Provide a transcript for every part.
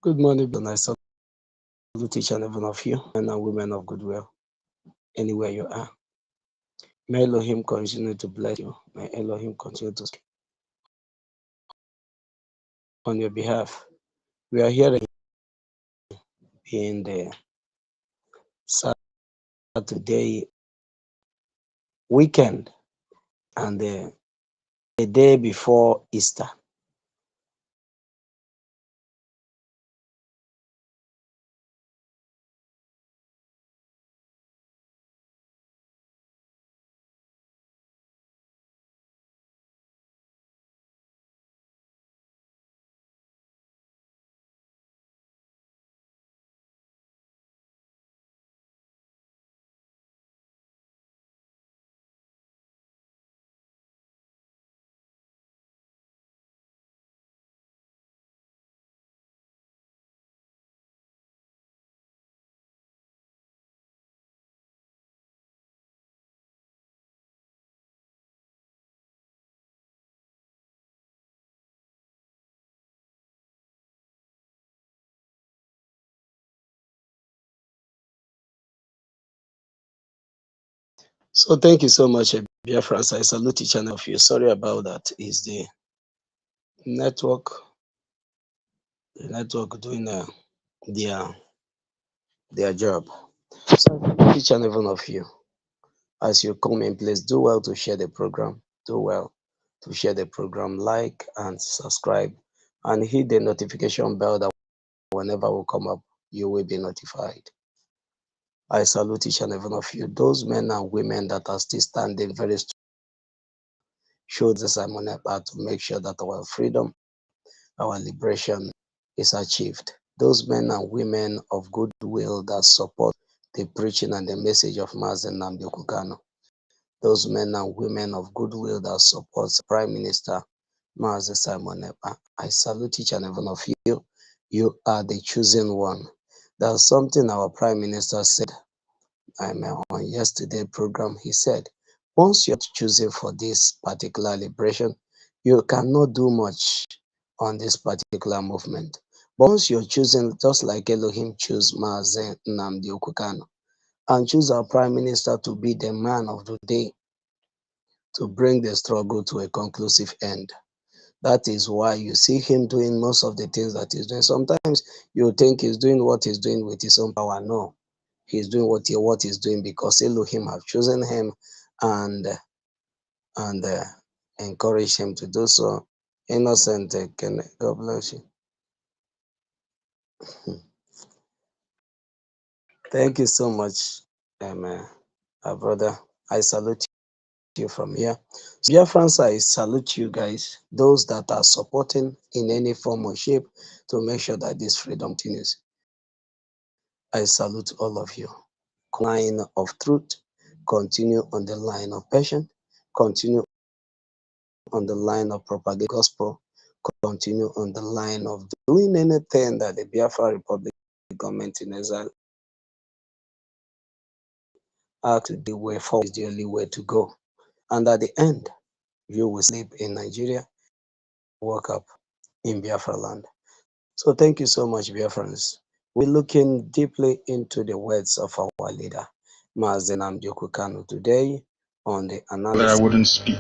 Good morning, and I salute each and every one of you, men and women of goodwill, anywhere you are. May Elohim continue to bless you. May Elohim continue to speak on your behalf. We are here in the Saturday weekend and the day before Easter. So thank you so much, dear friends. I salute each and every one of you. Sorry about that. Is the network doing their job. So I salute each and every one of you. As you come in, please do well to share the program. Do well to share the program, like and subscribe, and hit the notification bell that whenever we come up, you will be notified. I salute each and every one of you. Those men and women that are still standing very strong, show the Simon Epa to make sure that our freedom, our liberation is achieved. Those men and women of goodwill that support the preaching and the message of Mazen Nnamdi Kanu. Those men and women of goodwill that supports Prime Minister Mazi Simon Epa. I salute each and every one of you. You are the chosen one. That's something our Prime Minister said on yesterday's program. He said, once you're chosen for this particular liberation, you cannot do much on this particular movement. But once you're chosen, just like Elohim chose Mazi Nnamdi Kanu, and choose our Prime Minister to be the man of the day, to bring the struggle to a conclusive end. That is why you see him doing most of the things that he's doing. Sometimes you think he's doing what he's doing with his own power. No, he's doing what he's doing because Elohim have chosen him and encourage him to do so. Innocent, God bless you. Thank you so much, brother. I salute you from here. So, dear friends, I salute you guys, those that are supporting in any form or shape to make sure that this freedom continues. I salute all of you. Line of truth, continue on the line of passion, continue on the line of propagating gospel, continue on the line of doing anything that the Biafra Republic government in exile asked the way forward is the only way to go. And at the end, you will sleep in Nigeria, wake up in Biafra land. So thank you so much, Biafrans. We're looking deeply into the words of our leader, Mazi Nnamdi Kanu, today on the analysis I wouldn't speak.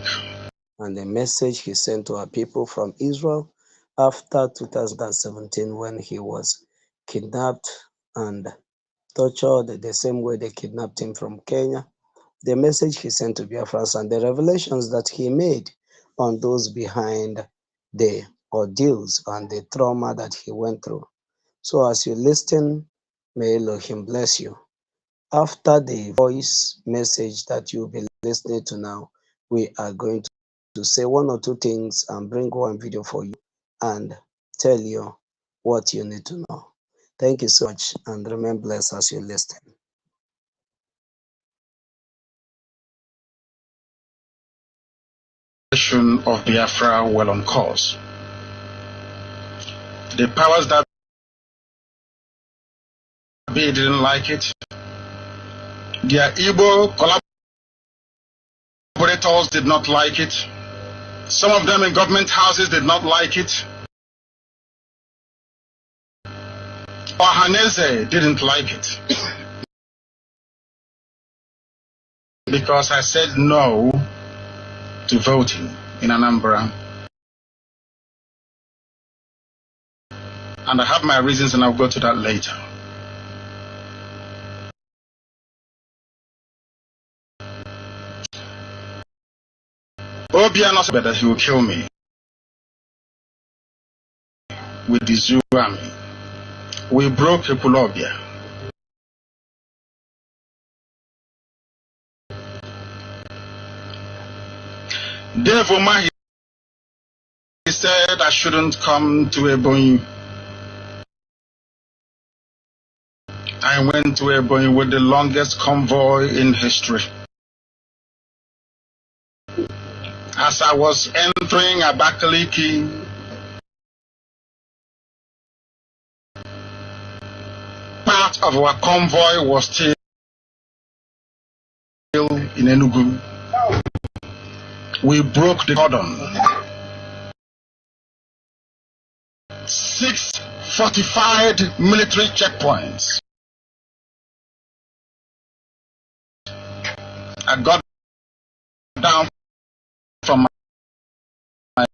And the message he sent to our people from Israel after 2017 when he was kidnapped and tortured the same way they kidnapped him from Kenya. The message he sent to Biafrans and the revelations that he made on those behind the ordeals and the trauma that he went through. So as you listen, may Elohim bless you. After the voice message that you'll be listening to now, we are going to say one or two things and bring one video for you and tell you what you need to know. Thank you so much and remain blessed as you listen. Of Biafra well on course. The powers that be didn't like it. Their Igbo collaborators did not like it. Some of them in government houses did not like it. Ohaneze didn't like it because I said no to voting in Anambra. And I have my reasons, and I'll go to that later. Obiano said that he will kill me with the Zoo army. We broke Ekulobia. Devoma, he said I shouldn't come to Ebonyi. I went to Ebonyi with the longest convoy in history. As I was entering Abakaliki, part of our convoy was still in Enugu. We broke the cordon. 6 fortified military checkpoints. I got down from my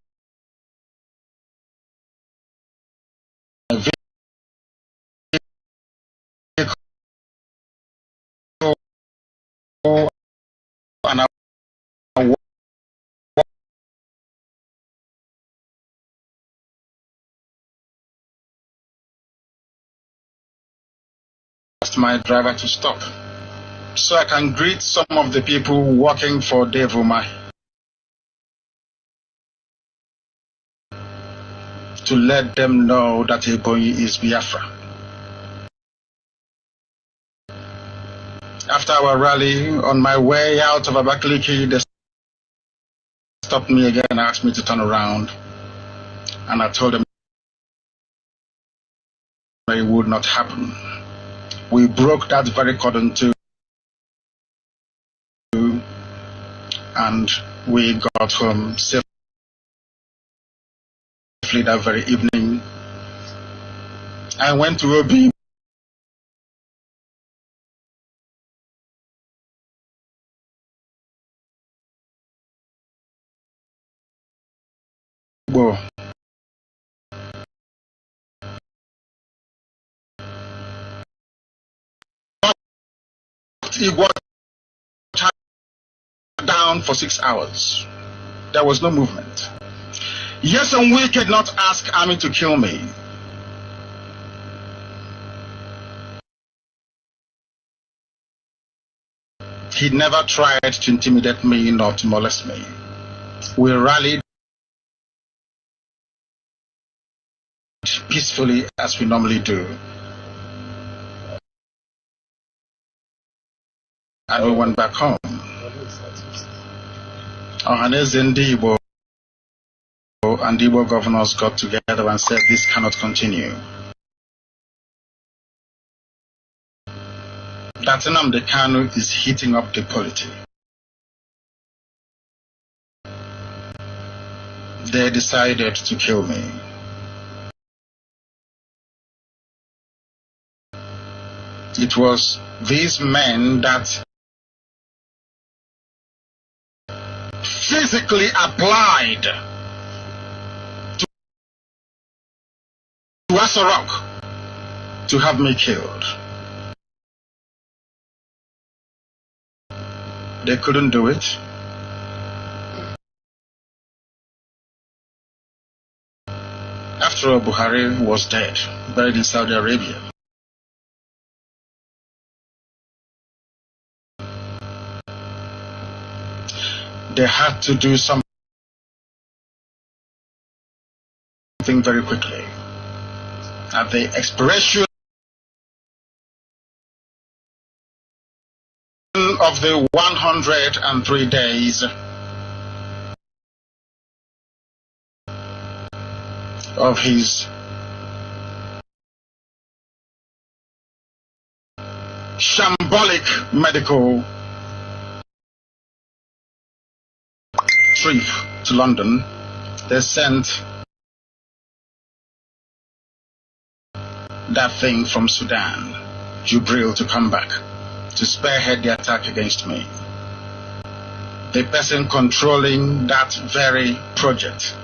vehicle and I asked my driver to stop so I can greet some of the people working for Devuma to let them know that Ebonyi is Biafra. After our rally, on my way out of Abakaliki, they stopped me again and asked me to turn around. And I told them it would not happen. We broke that very cordon too, and we got home safely that very evening. I went to Obi. It was down for 6 hours. There was no movement. Yes, and we could not ask army to kill me. He never tried to intimidate me nor to molest me. We rallied peacefully as we normally do. And we went back home. Ohaneze and Igbo and Igbo governors got together and said this cannot continue. That Nnamdi Kanu is heating up the polity. They decided to kill me. It was these men that physically applied to Asarok to have me killed. They couldn't do it. After all, Buhari was dead, buried in Saudi Arabia. They had to do something very quickly. At the expiration of the 103 days of his shambolic medical trip to London, they sent that thing from Sudan, Jubril, to come back to spearhead the attack against me. The person controlling that very project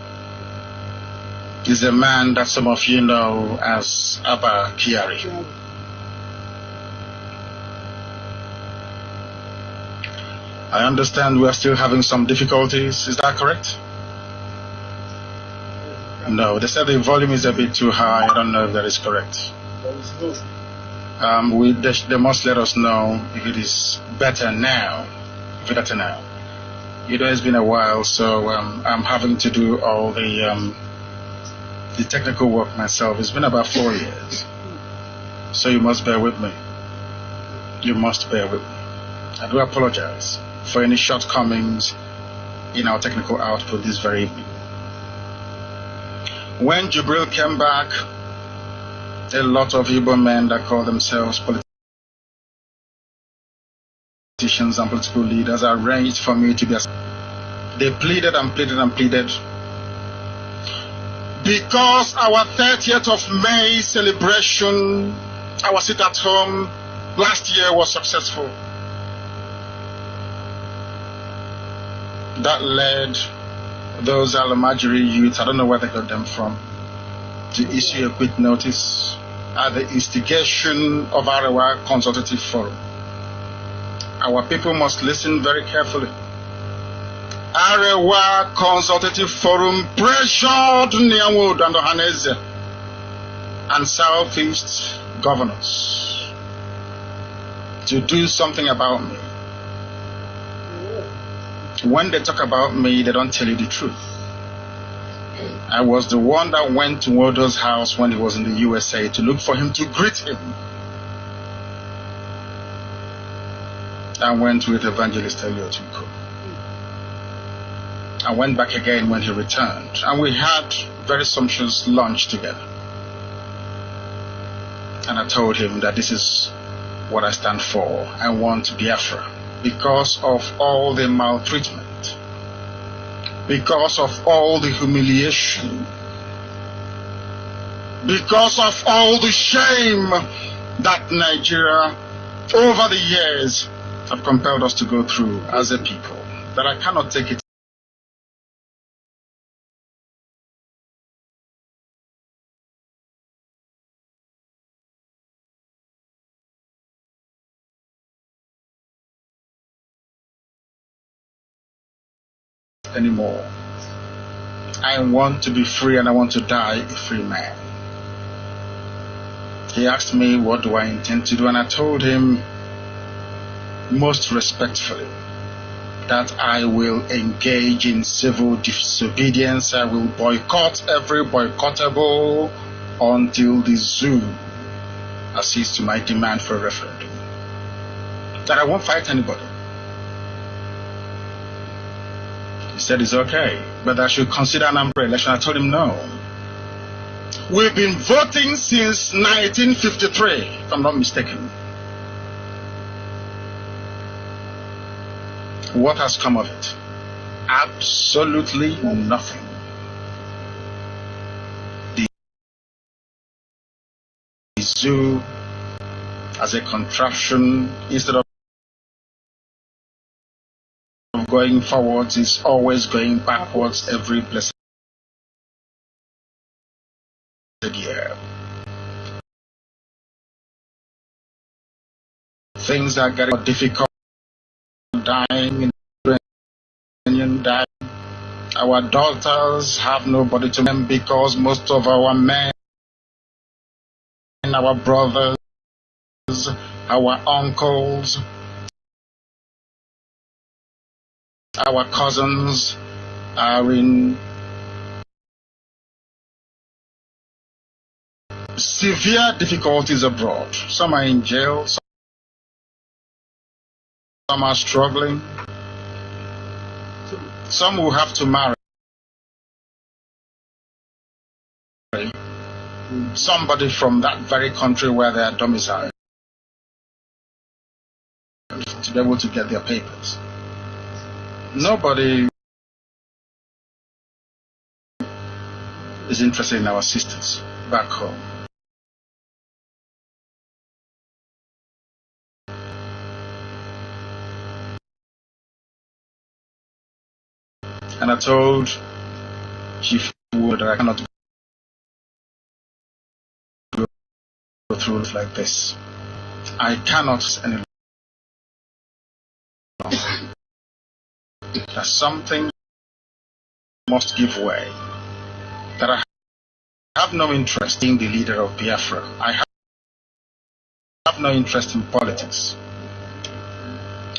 is a man that some of you know as Abba Kyari. I understand we are still having some difficulties. Is that correct? No, they said the volume is a bit too high. I don't know if that is correct. They must let us know if it is better now. You know, it's been a while, so I'm having to do all the technical work myself. It's been about 4 years, so you must bear with me. You must bear with me. I do apologize for any shortcomings in our technical output this very evening. When Jubril came back, a lot of Igbo men that call themselves politicians and political leaders arranged for me to be. They pleaded and pleaded and pleaded. Because our 30th of May celebration, our sit at home last year was successful. That led those Alamajiri youths, I don't know where they got them from, to issue a quick notice at the instigation of our Consultative Forum. Our people must listen very carefully. Arewa Consultative Forum pressured Nyawood and Ohaneze and Southeast governors to do something about me. When they talk about me, they don't tell you the truth. I was the one that went to Wodo's house when he was in the USA to look for him, to greet him. I went with Evangelist Eliotuko. I went back again when he returned, and we had very sumptuous lunch together. And I told him that this is what I stand for. I want Biafra because of all the maltreatment, because of all the humiliation, because of all the shame that Nigeria over the years have compelled us to go through as a people, that I cannot take it anymore. I want to be free, and I want to die a free man. He asked me, what do I intend to do? And I told him most respectfully that I will engage in civil disobedience. I will boycott every boycottable until the zoo accedes to my demand for a referendum. That I won't fight anybody. He said it's okay, but I should consider an umbrella election. I told him no. We've been voting since 1953, if I'm not mistaken. What has come of it? Absolutely nothing. The zoo as a contraption, instead of going forwards, is always going backwards every blessed year. Things are getting more difficult, dying, dying. Our daughters have nobody to them because most of our men, our brothers, our uncles, our cousins are in severe difficulties abroad. Some are in jail, some are struggling, some will have to marry somebody from that very country where they are domiciled to be able to get their papers. Nobody is interested in our sisters back home. And I told Chief Wood that I cannot go through life like this. I cannot any longer. That something must give way. That I have no interest in the leader of Biafra. I have no interest in politics.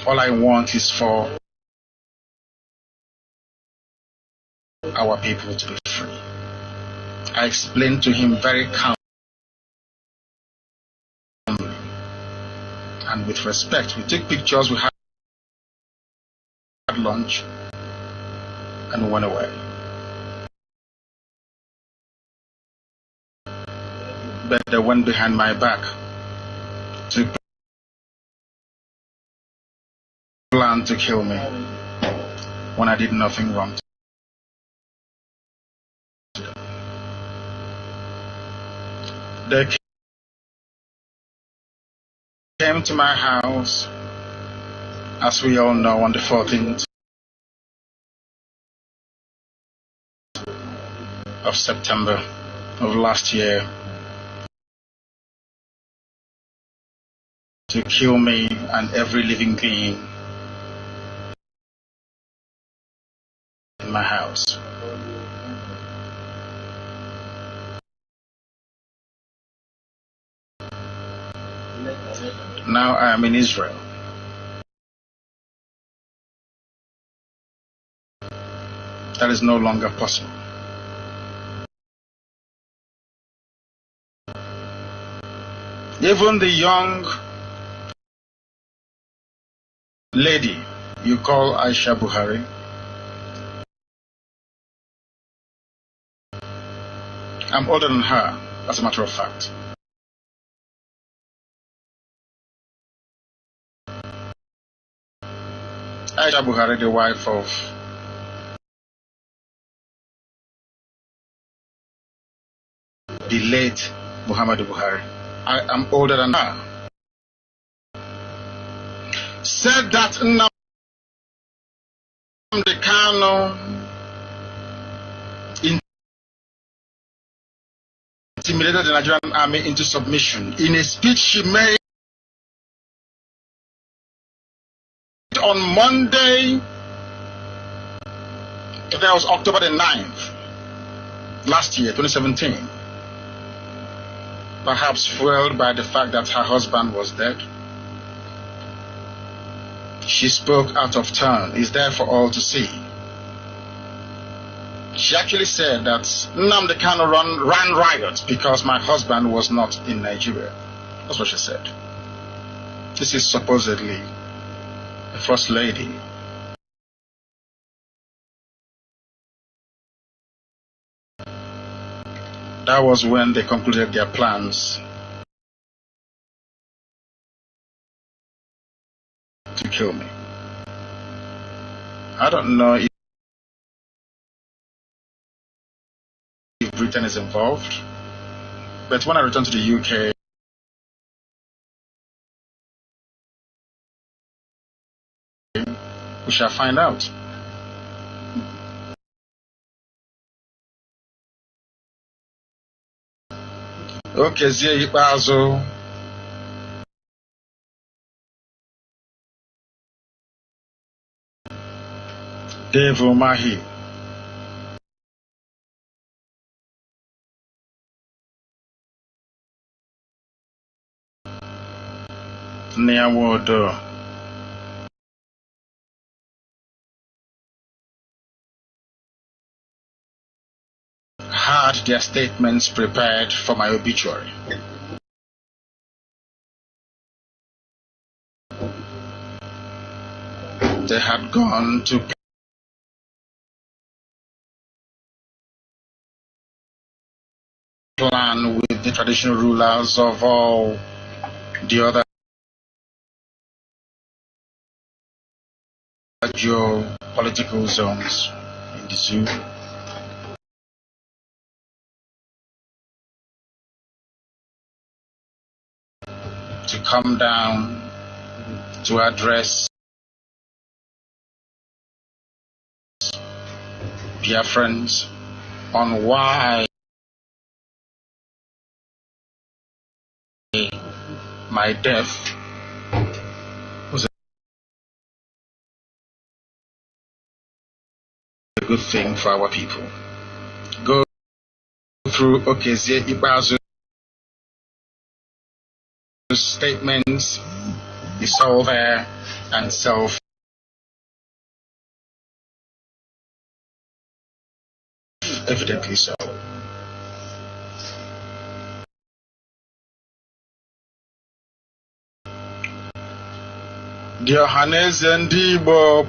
All I want is for our people to be free. I explained to him very calmly and with respect. We took pictures, we had lunch, and we went away. But they went behind my back to plan to kill me when I did nothing wrong to them. They came to my house, as we all know, on the 14th of September of last year to kill me and every living being in my house. Now I am in Israel. That is no longer possible. Even the young lady you call Aisha Buhari, I'm older than her, as a matter of fact. Aisha Buhari, the wife of the late Muhammadu Buhari, I am older than her, said that Nnamdi Kanu intimidated the Nigerian army into submission in a speech she made on Monday. That was October the 9th, last year, 2017. Perhaps fueled by the fact that her husband was dead. She spoke out of turn. It's there for all to see. She actually said that Nnamdi Kanu ran riot because my husband was not in Nigeria. That's what she said. This is supposedly the first lady. That was when they concluded their plans to kill me. I don't know if Britain is involved, but when I return to the UK, we shall find out. Okay, Zie Ikpeazu. Dave Umahi. Niawodo. Had their statements prepared for my obituary. They had gone to plan with the traditional rulers of all the other geopolitical zones in the zoo. To come down to address Biafrans on why my death was a good thing for our people. Go through Okezie Ikpeazu's statements. It's all there and self-evidently so. The Ohaneze Ndị Igbo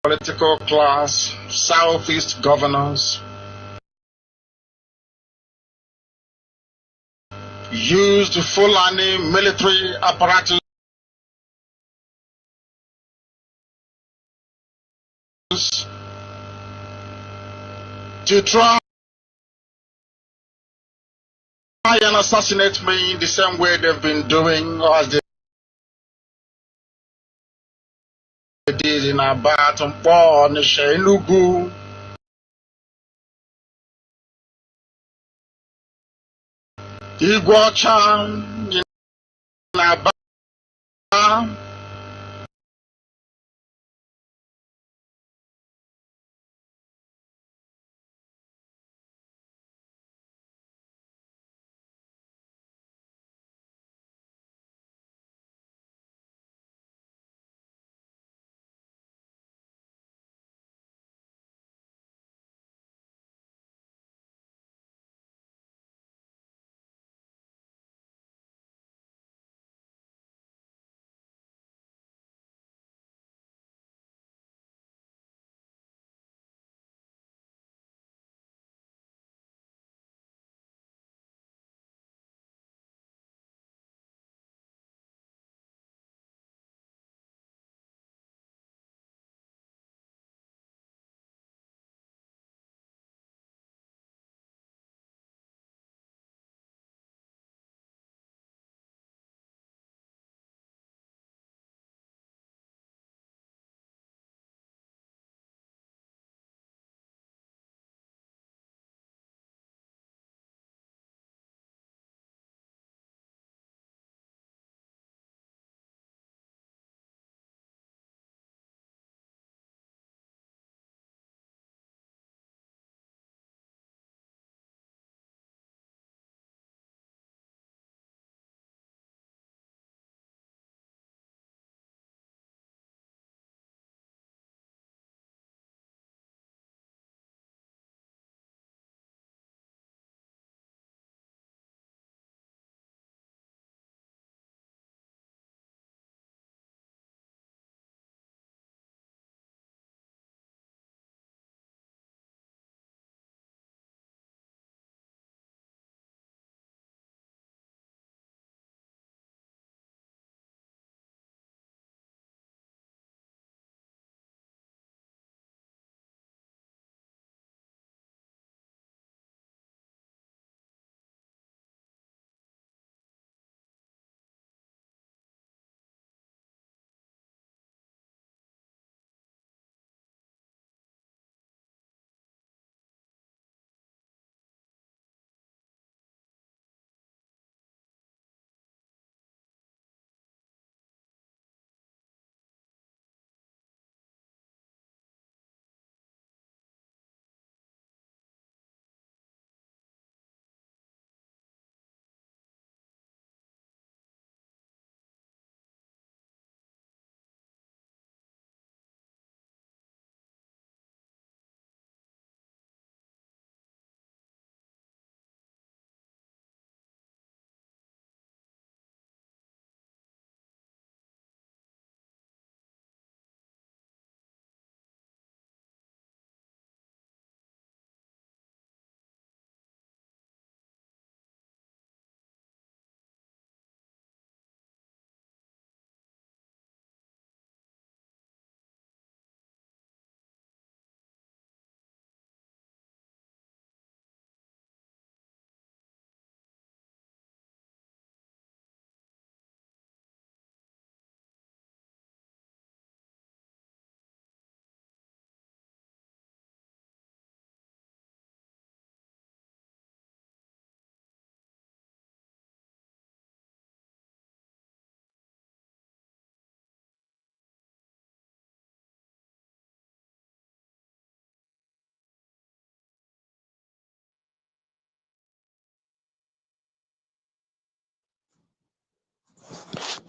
political class, Southeast governors, used Fulani military apparatus to try and assassinate me in the same way they've been doing, or as they did in Abat, Mpo, Nisha, Enugu. Igwacha in Aba,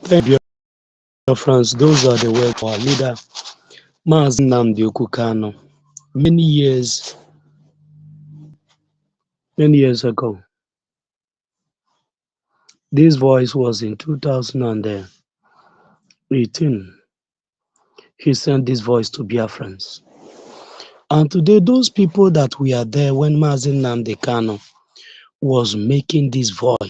Thank you, dear friends. Those are the words of our leader, Mazi Nnamdi Kanu. Many years ago. This voice was in 2018. He sent this voice to Biafrans. And today, those people that were there when Mazi Nnamdi Kanu was making this voice,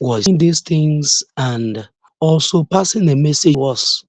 was saying these things and also passing a message to us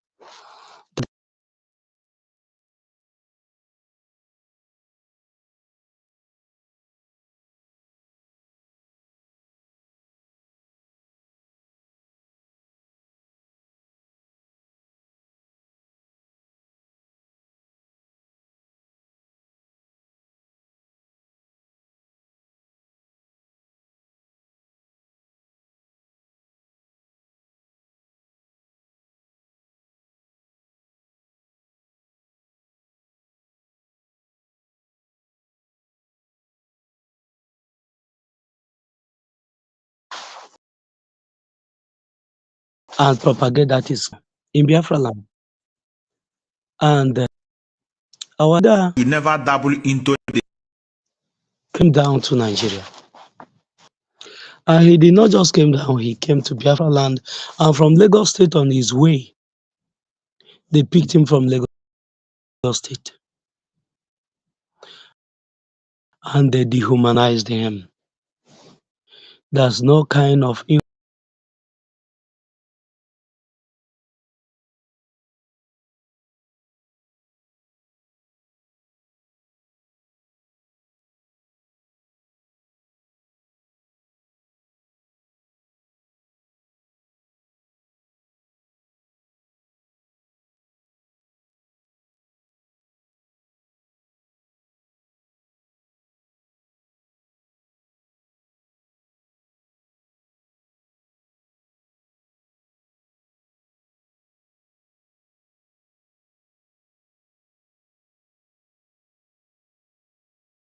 and propagate that is in Biafra land. And our leader You never dabble into the came down to Nigeria. And he did not just came down, he came to Biafra land. And from Lagos State on his way, they picked him from Lagos State. And they dehumanized him. There's no kind of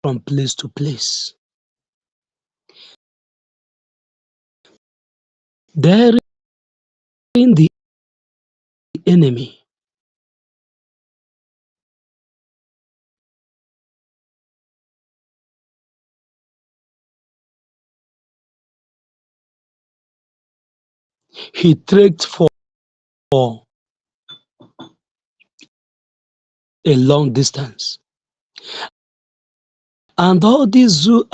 from place to place. There in the enemy, he trekked for a long distance. And all these zoo,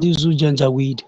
Janjaweed,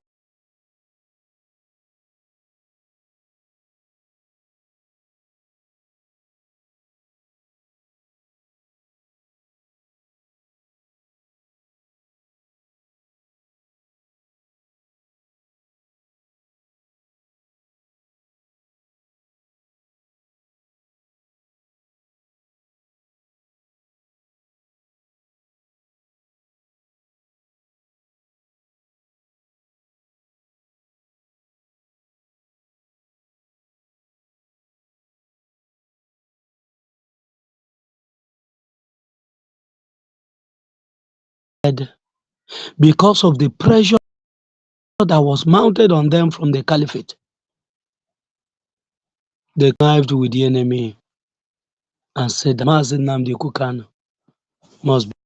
because of the pressure that was mounted on them from the caliphate, they connived with the enemy and said, Mazi Nnamdi Kanu must be